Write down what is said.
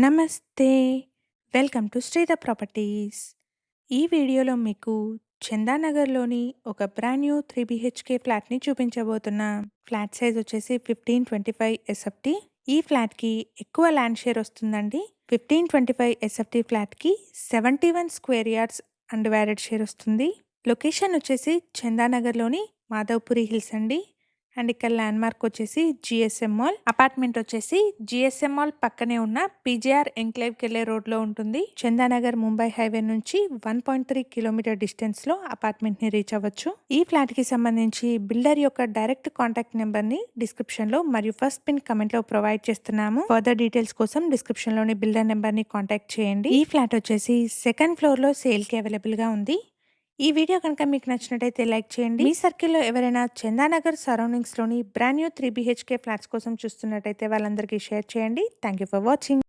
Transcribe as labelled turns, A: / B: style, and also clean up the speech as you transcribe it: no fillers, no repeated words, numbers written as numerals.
A: నమస్తే. Welcome to Sridhar properties. ఈ వీడియోలో మీకు చందానగర్‌లోని ఒక బ్రాండ్ న్యూ 3 బీహెచ్‌కే ఫ్లాట్‌ని చూపించబోతున్నా. ఫ్లాట్ సైజ్ వచ్చేసి 1525 ఎస్ఎఫ్‌టీ. ఈ ఫ్లాట్‌కి ఎక్కువ ల్యాండ్ షేర్ వస్తుందండి. 1525 ఎస్ఎఫ్‌టీ ఫ్లాట్‌కి 71 స్క్వేర్ యార్డ్స్ అన్‌డివైడెడ్ షేర్ వస్తుంది. లొకేషన్ వచ్చేసి చందానగర్‌లోని మాధవపురి హిల్స్ అండి. అండ్ ఇక్కడ ల్యాండ్ మార్క్ వచ్చేసి జిఎస్ఎం మాల్. అపార్ట్మెంట్ వచ్చేసి జిఎస్ఎం మాల్ పక్కనే ఉన్న పీజేఆర్ ఎంక్లేవ్కి వెళ్లే రోడ్ లో ఉంటుంది. చందానగర్ ముంబై హైవే నుంచి 1.3 కిలోమీటర్ డిస్టెన్స్ లో అపార్ట్మెంట్ ని రీచ్ అవ్వచ్చు. ఈ ఫ్లాట్ కి సంబంధించి బిల్డర్ యొక్క డైరెక్ట్ కాంటాక్ట్ నెంబర్ ని డిస్క్రిప్షన్ లో మరియు ఫస్ట్ పిన్ కమెంట్ లో ప్రొవైడ్ చేస్తున్నాము. ఫర్దర్ డీటెయిల్స్ కోసం డిస్క్రిప్షన్ లోని బిల్డర్ నెంబర్ ని కాంటాక్ట్ చేయండి. ఈ ఫ్లాట్ వచ్చేసి సెకండ్ ఫ్లోర్ లో సేల్ కి అవైలబుల్ గా ఉంది. ఈ వీడియో కనుక మీకు నచ్చినట్టయితే లైక్ చేయండి. మీ సర్కిల్లో ఎవరైనా చందానగర్ సరౌండింగ్స్ లోని బ్రాండ్ న్యూ 3 బీహెచ్కే ఫ్లాట్స్ కోసం చూస్తున్నట్టయితే వాళ్ళందరికీ షేర్ చేయండి. Thank you for watching.